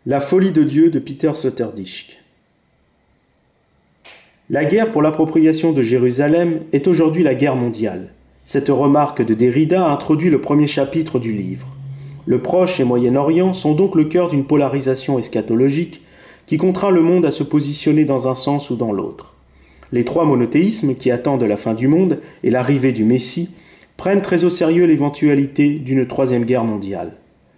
La folie de Dieu de Peter Sloterdijk. La guerre pour l'appropriation de Jérusalem est aujourd'hui la guerre mondiale. Cette remarque de Derrida introduit le premier chapitre du livre. Le Proche et Moyen-Orient sont donc le cœur d'une polarisation eschatologique qui contraint le monde à se positionner dans un sens ou dans l'autre. Les trois monothéismes qui attendent la fin du monde et l'arrivée du Messie prennent très au sérieux l'éventualité d'une troisième guerre mondiale.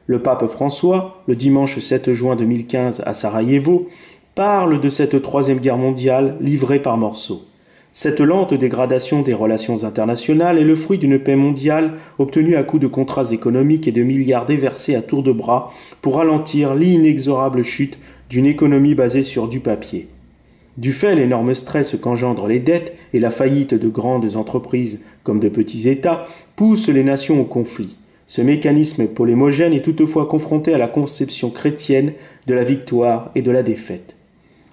Le pape François, le dimanche 7 juin 2015 à Sarajevo, parle de cette troisième guerre mondiale livrée par morceaux. Cette lente dégradation des relations internationales est le fruit d'une paix mondiale obtenue à coups de contrats économiques et de milliards déversés à tour de bras pour ralentir l'inexorable chute d'une économie basée sur du papier. Du fait l'énorme stress qu'engendrent les dettes et la faillite de grandes entreprises comme de petits États poussent les nations au conflit. Ce mécanisme polémogène est toutefois confronté à la conception chrétienne de la victoire et de la défaite.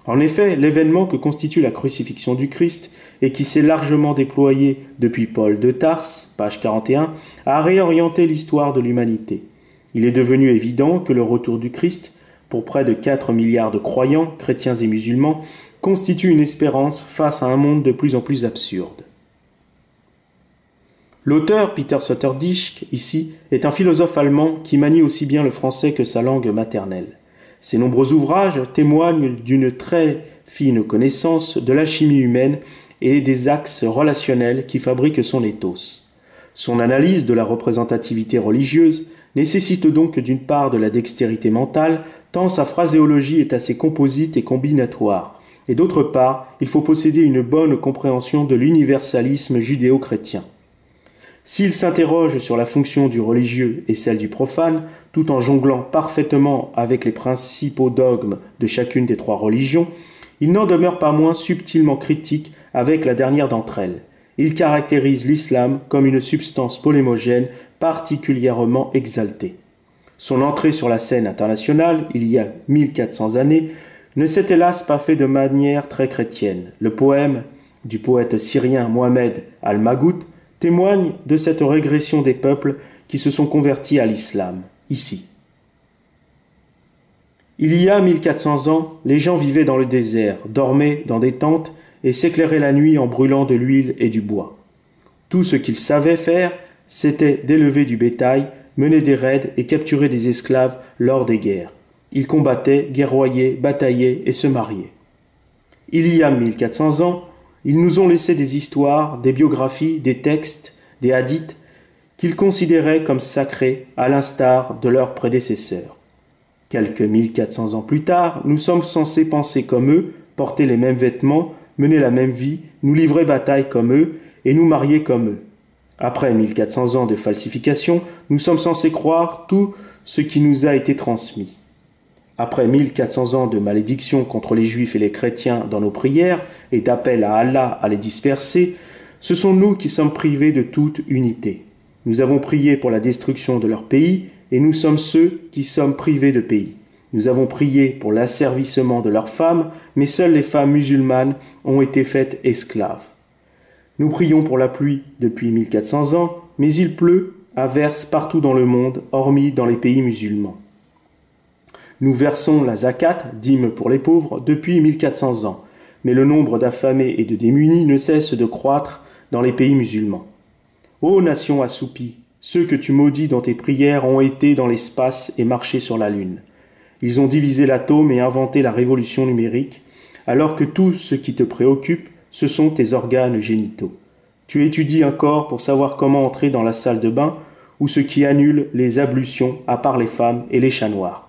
En effet, l'événement que constitue la crucifixion du Christ et qui s'est largement déployé depuis Paul de Tarse, page 41, a réorienté l'histoire de l'humanité. Il est devenu évident que le retour du Christ, pour près de 4 milliards de croyants, chrétiens et musulmans, constitue une espérance face à un monde de plus en plus absurde. L'auteur, Peter Sloterdijk, ici, est un philosophe allemand qui manie aussi bien le français que sa langue maternelle. Ses nombreux ouvrages témoignent d'une très fine connaissance de l'alchimie humaine et des axes relationnels qui fabriquent son ethos. Son analyse de la représentativité religieuse nécessite donc d'une part de la dextérité mentale, tant sa phraséologie est assez composite et combinatoire, et d'autre part, il faut posséder une bonne compréhension de l'universalisme judéo-chrétien. S'il s'interroge sur la fonction du religieux et celle du profane, tout en jonglant parfaitement avec les principaux dogmes de chacune des trois religions, il n'en demeure pas moins subtilement critique avec la dernière d'entre elles. Il caractérise l'islam comme une substance polémogène particulièrement exaltée. Son entrée sur la scène internationale, il y a 1400 années, ne s'est hélas pas fait de manière très chrétienne. Le poème du poète syrien Mohamed al-Maghut témoigne de cette régression des peuples qui se sont convertis à l'islam, ici. Il y a 1400 ans, les gens vivaient dans le désert, dormaient dans des tentes et s'éclairaient la nuit en brûlant de l'huile et du bois. Tout ce qu'ils savaient faire, c'était d'élever du bétail, mener des raids et capturer des esclaves lors des guerres. Ils combattaient, guerroyaient, bataillaient et se mariaient. Il y a 1400 ans, ils nous ont laissé des histoires, des biographies, des textes, des hadiths qu'ils considéraient comme sacrés à l'instar de leurs prédécesseurs. Quelques 1400 ans plus tard, nous sommes censés penser comme eux, porter les mêmes vêtements, mener la même vie, nous livrer bataille comme eux et nous marier comme eux. Après 1400 ans de falsification, nous sommes censés croire tout ce qui nous a été transmis. Après 1400 ans de malédiction contre les juifs et les chrétiens dans nos prières et d'appel à Allah à les disperser, ce sont nous qui sommes privés de toute unité. Nous avons prié pour la destruction de leur pays et nous sommes ceux qui sommes privés de pays. Nous avons prié pour l'asservissement de leurs femmes, mais seules les femmes musulmanes ont été faites esclaves. Nous prions pour la pluie depuis 1400 ans, mais il pleut à verse partout dans le monde, hormis dans les pays musulmans. Nous versons la zakat, dîme pour les pauvres, depuis 1400 ans, mais le nombre d'affamés et de démunis ne cesse de croître dans les pays musulmans. Ô nation assoupie, ceux que tu maudis dans tes prières ont été dans l'espace et marché sur la lune. Ils ont divisé l'atome et inventé la révolution numérique, alors que tout ce qui te préoccupe, ce sont tes organes génitaux. Tu étudies un corps pour savoir comment entrer dans la salle de bain ou ce qui annule les ablutions à part les femmes et les chats noirs.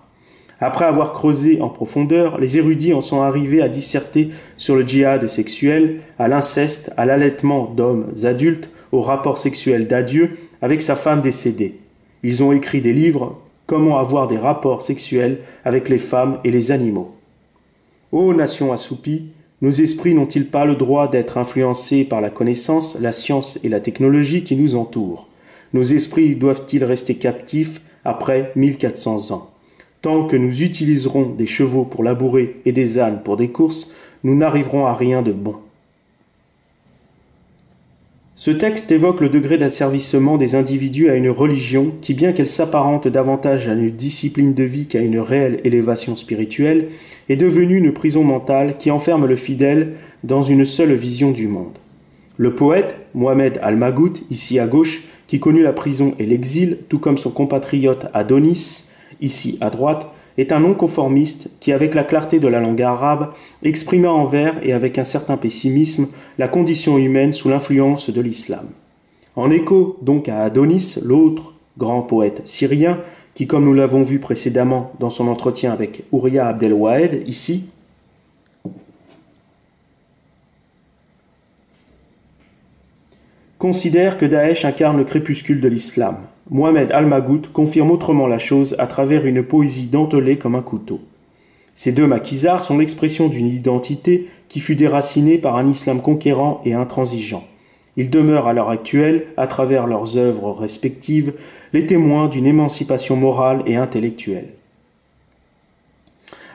Après avoir creusé en profondeur, les érudits en sont arrivés à disserter sur le djihad sexuel, à l'inceste, à l'allaitement d'hommes adultes, au rapport sexuel d'adieu avec sa femme décédée. Ils ont écrit des livres « Comment avoir des rapports sexuels avec les femmes et les animaux ». Ô nation assoupie, nos esprits n'ont-ils pas le droit d'être influencés par la connaissance, la science et la technologie qui nous entourent? Nos esprits doivent-ils rester captifs après 1400 ans? Tant que nous utiliserons des chevaux pour labourer et des ânes pour des courses, nous n'arriverons à rien de bon. Ce texte évoque le degré d'asservissement des individus à une religion qui, bien qu'elle s'apparente davantage à une discipline de vie qu'à une réelle élévation spirituelle, est devenue une prison mentale qui enferme le fidèle dans une seule vision du monde. Le poète, Mohamed Al-Magout, ici à gauche, qui connut la prison et l'exil, tout comme son compatriote Adonis, ici à droite, est un non-conformiste qui, avec la clarté de la langue arabe, exprima en vers et avec un certain pessimisme la condition humaine sous l'influence de l'islam. En écho donc à Adonis, l'autre grand poète syrien, qui, comme nous l'avons vu précédemment dans son entretien avec Ouria Abdelwahed, ici, considère que Daesh incarne le crépuscule de l'islam. Mohamed Al-Magout confirme autrement la chose à travers une poésie dentelée comme un couteau. Ces deux maquisards sont l'expression d'une identité qui fut déracinée par un islam conquérant et intransigeant. Ils demeurent à l'heure actuelle, à travers leurs œuvres respectives, les témoins d'une émancipation morale et intellectuelle.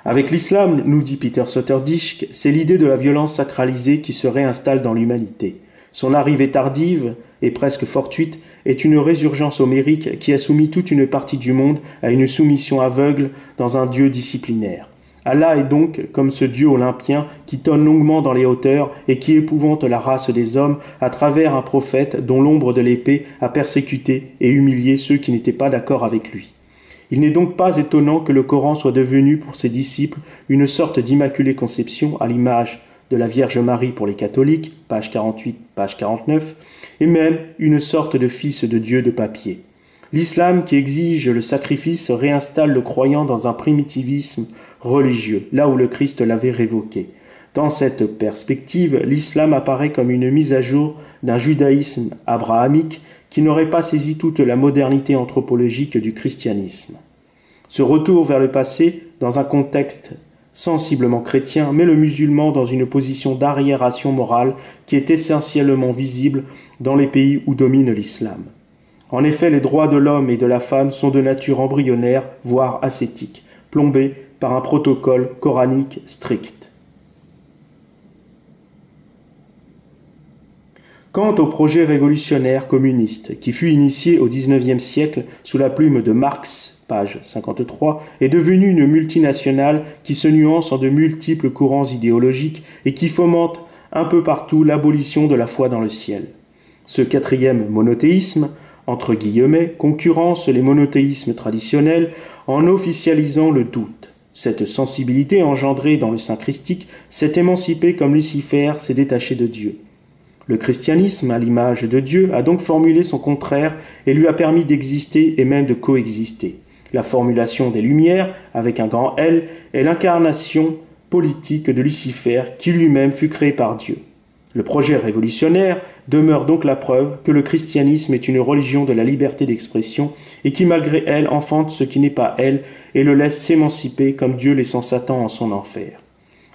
Avec l'islam, nous dit Peter Sloterdijk, c'est l'idée de la violence sacralisée qui se réinstalle dans l'humanité. Son arrivée tardive et presque fortuite est une résurgence homérique qui a soumis toute une partie du monde à une soumission aveugle dans un Dieu disciplinaire. Allah est donc comme ce Dieu olympien qui tonne longuement dans les hauteurs et qui épouvante la race des hommes à travers un prophète dont l'ombre de l'épée a persécuté et humilié ceux qui n'étaient pas d'accord avec lui. Il n'est donc pas étonnant que le Coran soit devenu pour ses disciples une sorte d'immaculée conception à l'image de la Vierge Marie pour les catholiques, page 48, page 49, et même une sorte de fils de Dieu de papier. L'islam qui exige le sacrifice réinstalle le croyant dans un primitivisme religieux, là où le Christ l'avait révoqué. Dans cette perspective, l'islam apparaît comme une mise à jour d'un judaïsme abrahamique qui n'aurait pas saisi toute la modernité anthropologique du christianisme. Ce retour vers le passé, dans un contexte sensiblement chrétien, met le musulman dans une position d'arriération morale qui est essentiellement visible dans les pays où domine l'islam. En effet, les droits de l'homme et de la femme sont de nature embryonnaire, voire ascétique, plombés par un protocole coranique strict. Quant au projet révolutionnaire communiste, qui fut initié au XIXe siècle sous la plume de Marx, page 53, est devenu une multinationale qui se nuance en de multiples courants idéologiques et qui fomente un peu partout l'abolition de la foi dans le ciel. Ce quatrième monothéisme, entre guillemets, concurrence les monothéismes traditionnels en officialisant le doute. Cette sensibilité engendrée dans le sein christique s'est émancipée comme Lucifer s'est détaché de Dieu. Le christianisme, à l'image de Dieu, a donc formulé son contraire et lui a permis d'exister et même de coexister. La formulation des Lumières, avec un grand L, est l'incarnation politique de Lucifer qui lui-même fut créé par Dieu. Le projet révolutionnaire demeure donc la preuve que le christianisme est une religion de la liberté d'expression et qui malgré elle enfante ce qui n'est pas elle et le laisse s'émanciper comme Dieu laissant Satan en son enfer.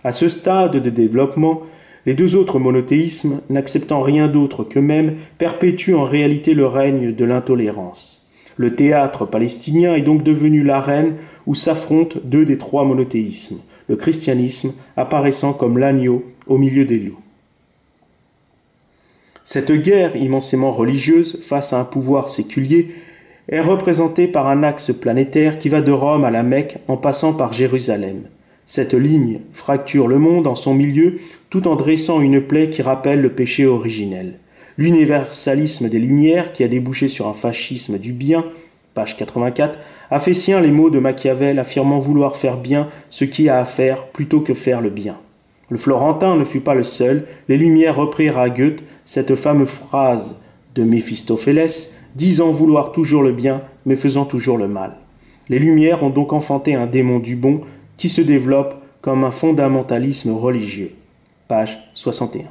À ce stade de développement, les deux autres monothéismes, n'acceptant rien d'autre qu'eux-mêmes, perpétuent en réalité le règne de l'intolérance. Le théâtre palestinien est donc devenu l'arène où s'affrontent deux des trois monothéismes, le christianisme apparaissant comme l'agneau au milieu des loups. Cette guerre immensément religieuse face à un pouvoir séculier est représentée par un axe planétaire qui va de Rome à la Mecque en passant par Jérusalem. Cette ligne fracture le monde en son milieu tout en dressant une plaie qui rappelle le péché originel. L'universalisme des Lumières, qui a débouché sur un fascisme du bien, page 84, a fait sien les mots de Machiavel affirmant vouloir faire bien ce qui a à faire plutôt que faire le bien. Le Florentin ne fut pas le seul, les Lumières reprirent à Goethe cette fameuse phrase de Méphistophélès, disant vouloir toujours le bien, mais faisant toujours le mal. Les Lumières ont donc enfanté un démon du bon qui se développe comme un fondamentalisme religieux. Page 61.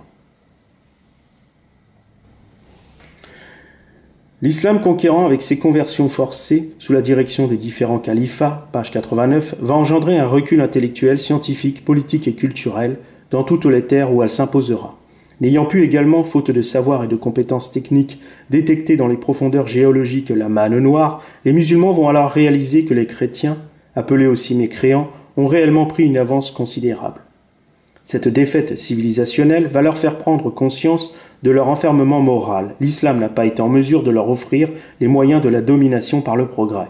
L'islam conquérant avec ses conversions forcées, sous la direction des différents califats, page 89, va engendrer un recul intellectuel, scientifique, politique et culturel dans toutes les terres où elle s'imposera. N'ayant pu également, faute de savoir et de compétences techniques, détecter dans les profondeurs géologiques la manne noire, les musulmans vont alors réaliser que les chrétiens, appelés aussi mécréants, ont réellement pris une avance considérable. Cette défaite civilisationnelle va leur faire prendre conscience de leur enfermement moral. L'islam n'a pas été en mesure de leur offrir les moyens de la domination par le progrès.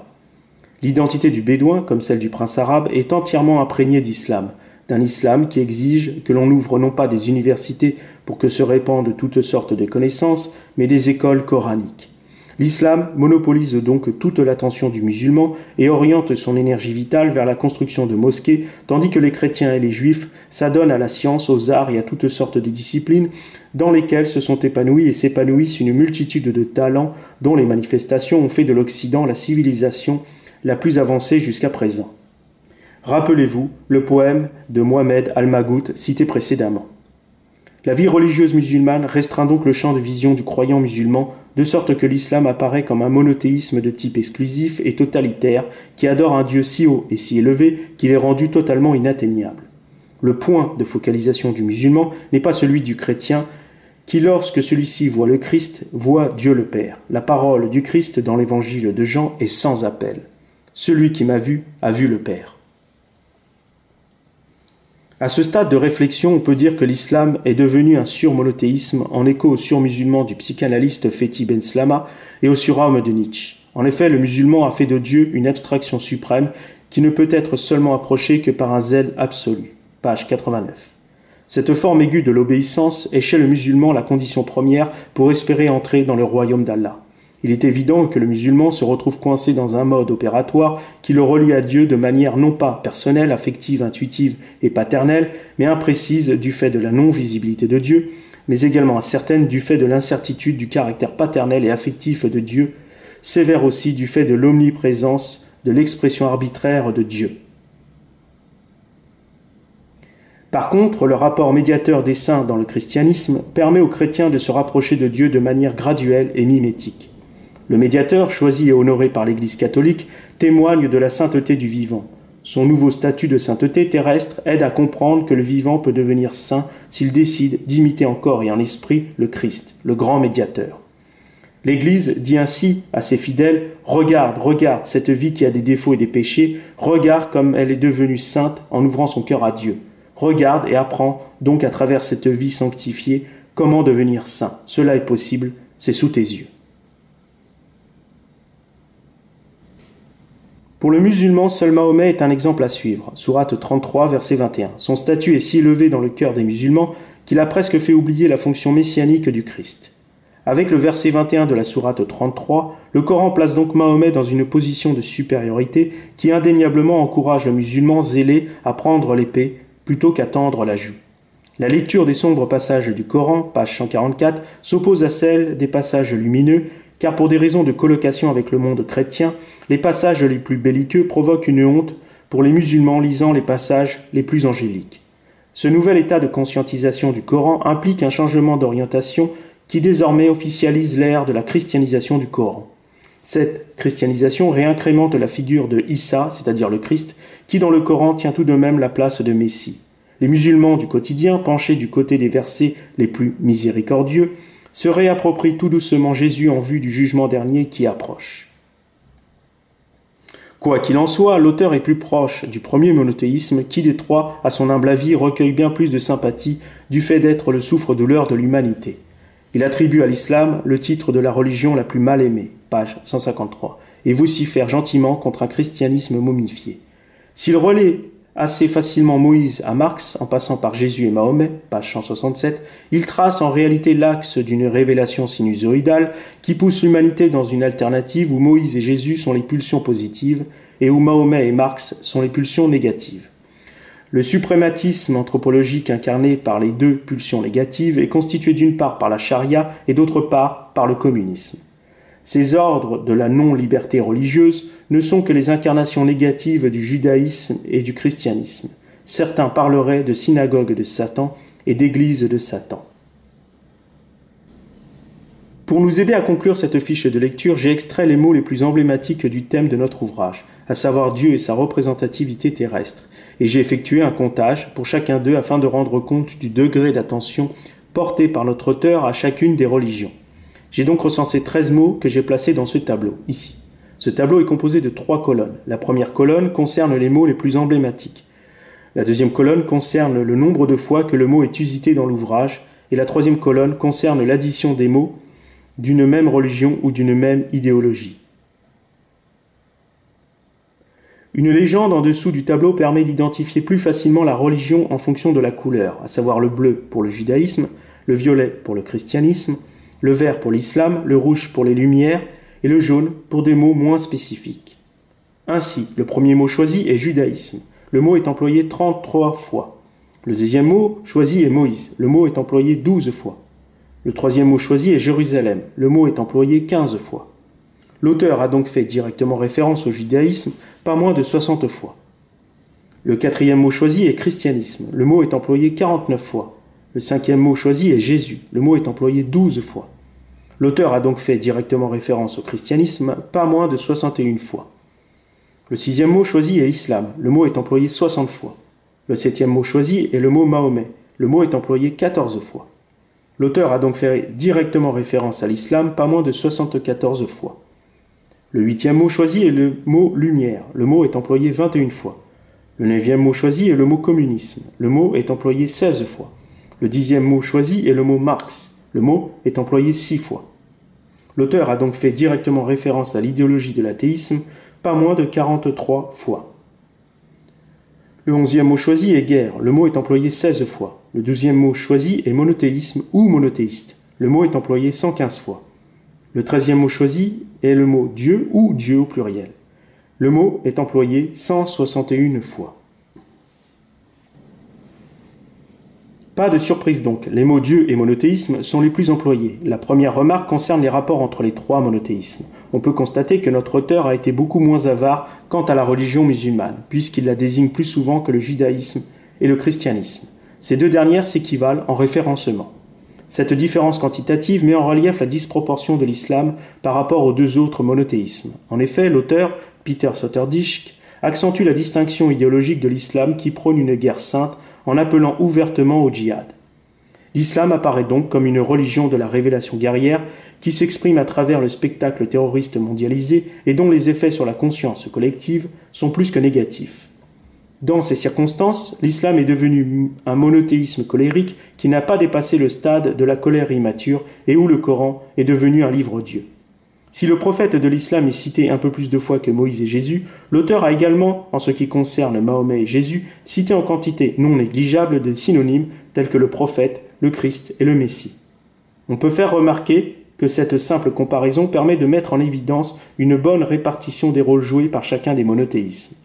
L'identité du bédouin, comme celle du prince arabe, est entièrement imprégnée d'islam, d'un islam qui exige que l'on ouvre non pas des universités pour que se répandent toutes sortes de connaissances, mais des écoles coraniques. L'islam monopolise donc toute l'attention du musulman et oriente son énergie vitale vers la construction de mosquées, tandis que les chrétiens et les juifs s'adonnent à la science, aux arts et à toutes sortes de disciplines dans lesquelles se sont épanouis et s'épanouissent une multitude de talents dont les manifestations ont fait de l'Occident la civilisation la plus avancée jusqu'à présent. Rappelez-vous le poème de Mohamed Al-Magout cité précédemment. La vie religieuse musulmane restreint donc le champ de vision du croyant musulman, de sorte que l'islam apparaît comme un monothéisme de type exclusif et totalitaire qui adore un Dieu si haut et si élevé qu'il est rendu totalement inatteignable. Le point de focalisation du musulman n'est pas celui du chrétien qui, lorsque celui-ci voit le Christ, voit Dieu le Père. La parole du Christ dans l'évangile de Jean est sans appel. Celui qui m'a vu a vu le Père. À ce stade de réflexion, on peut dire que l'islam est devenu un surmonothéisme en écho au surmusulman du psychanalyste Fethi Ben Slama et au surhomme de Nietzsche. En effet, le musulman a fait de Dieu une abstraction suprême qui ne peut être seulement approchée que par un zèle absolu. Page 89. Cette forme aiguë de l'obéissance est chez le musulman la condition première pour espérer entrer dans le royaume d'Allah. Il est évident que le musulman se retrouve coincé dans un mode opératoire qui le relie à Dieu de manière non pas personnelle, affective, intuitive et paternelle, mais imprécise du fait de la non-visibilité de Dieu, mais également incertaine du fait de l'incertitude du caractère paternel et affectif de Dieu, sévère aussi du fait de l'omniprésence de l'expression arbitraire de Dieu. Par contre, le rapport médiateur des saints dans le christianisme permet aux chrétiens de se rapprocher de Dieu de manière graduelle et mimétique. Le médiateur, choisi et honoré par l'Église catholique, témoigne de la sainteté du vivant. Son nouveau statut de sainteté terrestre aide à comprendre que le vivant peut devenir saint s'il décide d'imiter en corps et en esprit le Christ, le grand médiateur. L'Église dit ainsi à ses fidèles « Regarde cette vie qui a des défauts et des péchés, regarde comme elle est devenue sainte en ouvrant son cœur à Dieu. Regarde et apprends donc à travers cette vie sanctifiée comment devenir saint. Cela est possible, c'est sous tes yeux. » Pour le musulman, seul Mahomet est un exemple à suivre. Sourate 33, verset 21. Son statut est si élevé dans le cœur des musulmans qu'il a presque fait oublier la fonction messianique du Christ. Avec le verset 21 de la sourate 33, le Coran place donc Mahomet dans une position de supériorité qui indéniablement encourage le musulman zélé à prendre l'épée plutôt qu'à tendre la joue. La lecture des sombres passages du Coran, page 144, s'oppose à celle des passages lumineux, car pour des raisons de colocation avec le monde chrétien, les passages les plus belliqueux provoquent une honte pour les musulmans lisant les passages les plus angéliques. Ce nouvel état de conscientisation du Coran implique un changement d'orientation qui désormais officialise l'ère de la christianisation du Coran. Cette christianisation réincrémente la figure de Issa, c'est-à-dire le Christ, qui dans le Coran tient tout de même la place de Messie. Les musulmans du quotidien, penchés du côté des versets les plus miséricordieux, se réapproprient tout doucement Jésus en vue du jugement dernier qui approche. Quoi qu'il en soit, l'auteur est plus proche du premier monothéisme qui, des trois, à son humble avis, recueille bien plus de sympathie du fait d'être le souffre-douleur de l'humanité. Il attribue à l'islam le titre de la religion la plus mal aimée, page 153, et vocifère gentiment contre un christianisme momifié. S'il relaie assez facilement Moïse à Marx, en passant par Jésus et Mahomet, page 167, il trace en réalité l'axe d'une révélation sinusoïdale qui pousse l'humanité dans une alternative où Moïse et Jésus sont les pulsions positives et où Mahomet et Marx sont les pulsions négatives. Le suprématisme anthropologique incarné par les deux pulsions négatives est constitué d'une part par la charia et d'autre part par le communisme. Ces ordres de la non-liberté religieuse ne sont que les incarnations négatives du judaïsme et du christianisme. Certains parleraient de synagogue de Satan et d'église de Satan. Pour nous aider à conclure cette fiche de lecture, j'ai extrait les mots les plus emblématiques du thème de notre ouvrage, à savoir Dieu et sa représentativité terrestre, et j'ai effectué un comptage pour chacun d'eux afin de rendre compte du degré d'attention porté par notre auteur à chacune des religions. J'ai donc recensé 13 mots que j'ai placés dans ce tableau, ici. Ce tableau est composé de 3 colonnes. La première colonne concerne les mots les plus emblématiques. La deuxième colonne concerne le nombre de fois que le mot est usité dans l'ouvrage, et la troisième colonne concerne l'addition des mots d'une même religion ou d'une même idéologie. Une légende en dessous du tableau permet d'identifier plus facilement la religion en fonction de la couleur, à savoir le bleu pour le judaïsme, le violet pour le christianisme, le vert pour l'islam, le rouge pour les Lumières et le jaune pour des mots moins spécifiques. Ainsi, le premier mot choisi est judaïsme. Le mot est employé 33 fois. Le deuxième mot choisi est Moïse. Le mot est employé 12 fois. Le troisième mot choisi est Jérusalem. Le mot est employé 15 fois. L'auteur a donc fait directement référence au judaïsme pas moins de 60 fois. Le quatrième mot choisi est christianisme. Le mot est employé 49 fois. Le cinquième mot choisi est Jésus. Le mot est employé 12 fois. L'auteur a donc fait directement référence au christianisme pas moins de 61 fois. Le sixième mot choisi est islam. Le mot est employé 60 fois. Le septième mot choisi est le mot Mahomet. Le mot est employé 14 fois. L'auteur a donc fait directement référence à l'islam pas moins de 74 fois. Le huitième mot choisi est le mot lumière. Le mot est employé 21 fois. Le neuvième mot choisi est le mot communisme. Le mot est employé 16 fois. Le dixième mot choisi est le mot Marx. Le mot est employé 6 fois. L'auteur a donc fait directement référence à l'idéologie de l'athéisme pas moins de 43 fois. Le 11e mot choisi est guerre. Le mot est employé 16 fois. Le 12e mot choisi est monothéisme ou monothéiste. Le mot est employé 115 fois. Le 13e mot choisi est le mot Dieu ou Dieu au pluriel. Le mot est employé 161 fois. Pas de surprise donc, les mots Dieu et monothéisme sont les plus employés. La première remarque concerne les rapports entre les trois monothéismes. On peut constater que notre auteur a été beaucoup moins avare quant à la religion musulmane, puisqu'il la désigne plus souvent que le judaïsme et le christianisme. Ces deux dernières s'équivalent en référencement. Cette différence quantitative met en relief la disproportion de l'islam par rapport aux deux autres monothéismes. En effet, l'auteur, Peter Sloterdijk, accentue la distinction idéologique de l'islam qui prône une guerre sainte en appelant ouvertement au djihad. L'islam apparaît donc comme une religion de la révélation guerrière qui s'exprime à travers le spectacle terroriste mondialisé et dont les effets sur la conscience collective sont plus que négatifs. Dans ces circonstances, l'islam est devenu un monothéisme colérique qui n'a pas dépassé le stade de la colère immature et où le Coran est devenu un livre-dieu. Si le prophète de l'islam est cité un peu plus de fois que Moïse et Jésus, l'auteur a également, en ce qui concerne Mahomet et Jésus, cité en quantité non négligeable des synonymes tels que le prophète, le Christ et le Messie. On peut faire remarquer que cette simple comparaison permet de mettre en évidence une bonne répartition des rôles joués par chacun des monothéismes.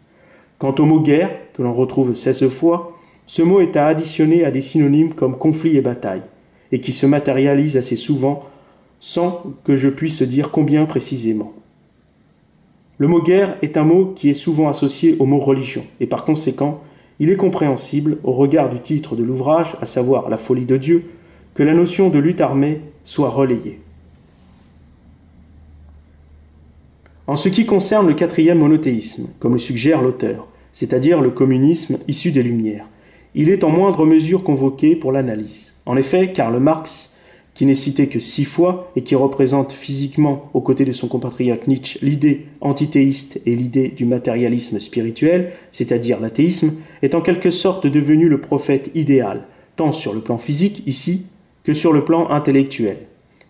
Quant au mot guerre, que l'on retrouve 16 fois, ce mot est à additionner à des synonymes comme conflit et bataille, et qui se matérialise assez souvent sans que je puisse dire combien précisément. Le mot guerre est un mot qui est souvent associé au mot religion, et par conséquent, il est compréhensible, au regard du titre de l'ouvrage, à savoir La folie de Dieu, que la notion de lutte armée soit relayée. En ce qui concerne le quatrième monothéisme, comme le suggère l'auteur, c'est-à-dire le communisme issu des Lumières, il est en moindre mesure convoqué pour l'analyse. En effet, Karl Marx, qui n'est cité que 6 fois et qui représente physiquement, aux côtés de son compatriote Nietzsche, l'idée antithéiste et l'idée du matérialisme spirituel, c'est-à-dire l'athéisme, est en quelque sorte devenu le prophète idéal, tant sur le plan physique, ici, que sur le plan intellectuel.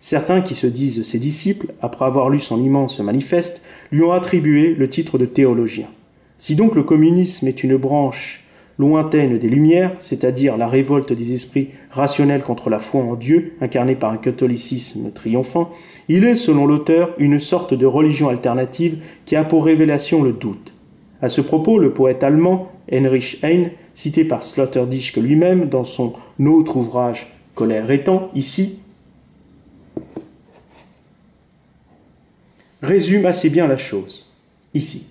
Certains qui se disent ses disciples, après avoir lu son immense manifeste, lui ont attribué le titre de théologien. Si donc le communisme est une branche lointaine des Lumières, c'est-à-dire la révolte des esprits rationnels contre la foi en Dieu, incarnée par un catholicisme triomphant, il est, selon l'auteur, une sorte de religion alternative qui a pour révélation le doute. À ce propos, le poète allemand Heinrich Heine, cité par Sloterdijk lui-même dans son autre ouvrage « Colère étant », ici, résume assez bien la chose. Ici.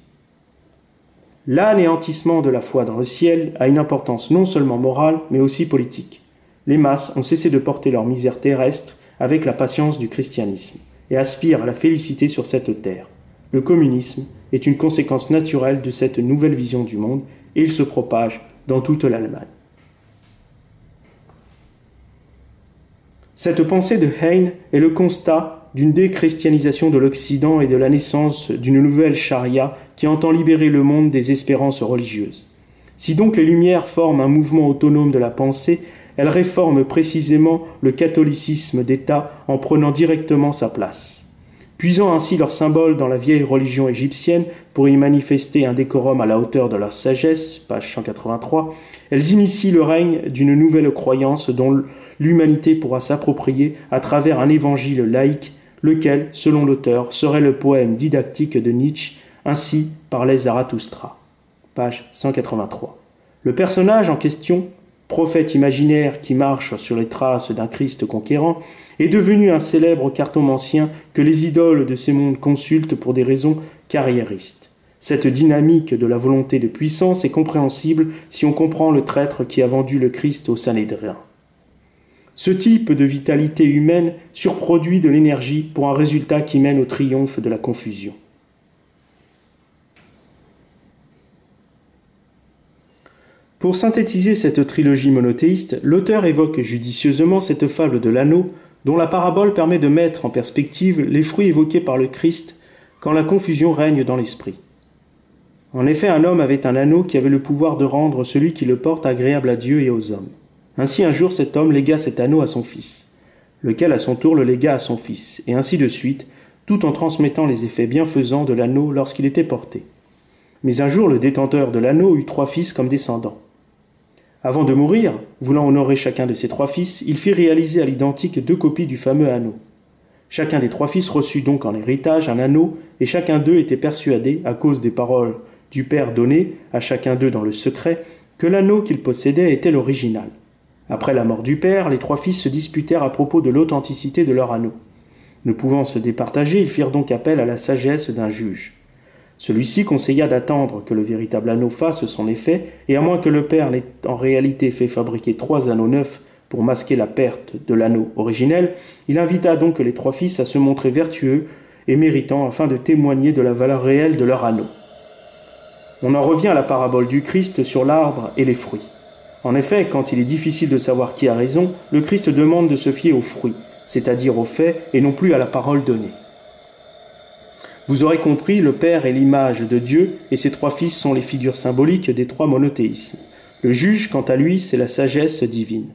L'anéantissement de la foi dans le ciel a une importance non seulement morale, mais aussi politique. Les masses ont cessé de porter leur misère terrestre avec la patience du christianisme et aspirent à la félicité sur cette terre. Le communisme est une conséquence naturelle de cette nouvelle vision du monde et il se propage dans toute l'Allemagne. Cette pensée de Heine est le constat d'une déchristianisation de l'Occident et de la naissance d'une nouvelle charia qui entend libérer le monde des espérances religieuses. Si donc les Lumières forment un mouvement autonome de la pensée, elle réforme précisément le catholicisme d'État en prenant directement sa place. Puisant ainsi leur symbole dans la vieille religion égyptienne pour y manifester un décorum à la hauteur de leur sagesse, page 183, elles initient le règne d'une nouvelle croyance dont l'humanité pourra s'approprier à travers un évangile laïque, lequel, selon l'auteur, serait le poème didactique de Nietzsche, Ainsi parlait Zarathustra, page 183. Le personnage en question, prophète imaginaire qui marche sur les traces d'un Christ conquérant, est devenu un célèbre cartomancien que les idoles de ces mondes consultent pour des raisons carriéristes. Cette dynamique de la volonté de puissance est compréhensible si on comprend le traître qui a vendu le Christ au Sanhédrin. Ce type de vitalité humaine surproduit de l'énergie pour un résultat qui mène au triomphe de la confusion. Pour synthétiser cette trilogie monothéiste, l'auteur évoque judicieusement cette fable de l'anneau, dont la parabole permet de mettre en perspective les fruits évoqués par le Christ quand la confusion règne dans l'esprit. En effet, un homme avait un anneau qui avait le pouvoir de rendre celui qui le porte agréable à Dieu et aux hommes. Ainsi un jour cet homme légua cet anneau à son fils, lequel à son tour le légua à son fils, et ainsi de suite, tout en transmettant les effets bienfaisants de l'anneau lorsqu'il était porté. Mais un jour le détenteur de l'anneau eut 3 fils comme descendants. Avant de mourir, voulant honorer chacun de ses 3 fils, il fit réaliser à l'identique 2 copies du fameux anneau. Chacun des 3 fils reçut donc en héritage un anneau, et chacun d'eux était persuadé, à cause des paroles du père données à chacun d'eux dans le secret, que l'anneau qu'il possédait était l'original. Après la mort du père, les 3 fils se disputèrent à propos de l'authenticité de leur anneau. Ne pouvant se départager, ils firent donc appel à la sagesse d'un juge. Celui-ci conseilla d'attendre que le véritable anneau fasse son effet, et à moins que le père n'ait en réalité fait fabriquer 3 anneaux neufs pour masquer la perte de l'anneau originel, il invita donc les 3 fils à se montrer vertueux et méritants afin de témoigner de la valeur réelle de leur anneau. On en revient à la parabole du Christ sur l'arbre et les fruits. En effet, quand il est difficile de savoir qui a raison, le Christ demande de se fier aux fruits, c'est-à-dire aux faits et non plus à la parole donnée. Vous aurez compris, le Père est l'image de Dieu et ses 3 fils sont les figures symboliques des 3 monothéismes. Le juge, quant à lui, c'est la sagesse divine.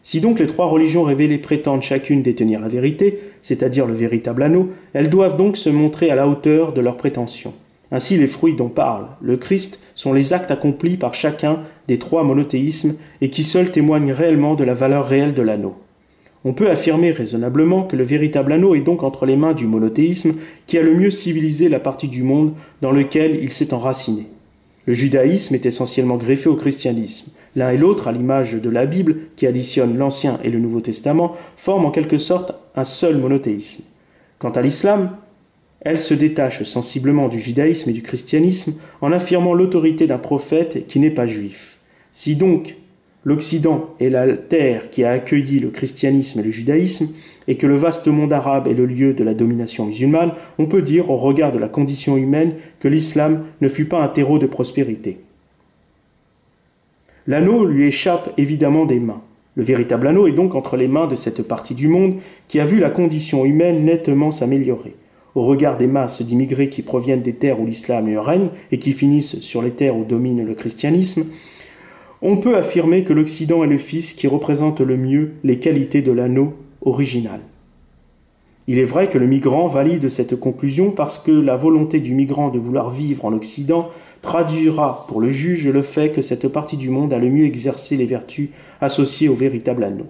Si donc les 3 religions révélées prétendent chacune détenir la vérité, c'est-à-dire le véritable anneau, elles doivent donc se montrer à la hauteur de leurs prétentions. Ainsi, les fruits dont parle le Christ sont les actes accomplis par chacun des 3 monothéismes et qui seuls témoignent réellement de la valeur réelle de l'anneau. On peut affirmer raisonnablement que le véritable anneau est donc entre les mains du monothéisme qui a le mieux civilisé la partie du monde dans lequel il s'est enraciné. Le judaïsme est essentiellement greffé au christianisme. L'un et l'autre, à l'image de la Bible, qui additionne l'Ancien et le Nouveau Testament, forment en quelque sorte un seul monothéisme. Quant à l'islam, elle se détache sensiblement du judaïsme et du christianisme en affirmant l'autorité d'un prophète qui n'est pas juif. Si donc l'Occident est la terre qui a accueilli le christianisme et le judaïsme, et que le vaste monde arabe est le lieu de la domination musulmane, on peut dire, au regard de la condition humaine, que l'islam ne fut pas un terreau de prospérité. L'anneau lui échappe évidemment des mains. Le véritable anneau est donc entre les mains de cette partie du monde qui a vu la condition humaine nettement s'améliorer. Au regard des masses d'immigrés qui proviennent des terres où l'islam règne et qui finissent sur les terres où domine le christianisme, on peut affirmer que l'Occident est le fils qui représente le mieux les qualités de l'anneau original. Il est vrai que le migrant valide cette conclusion parce que la volonté du migrant de vouloir vivre en Occident traduira pour le juge le fait que cette partie du monde a le mieux exercé les vertus associées au véritable anneau.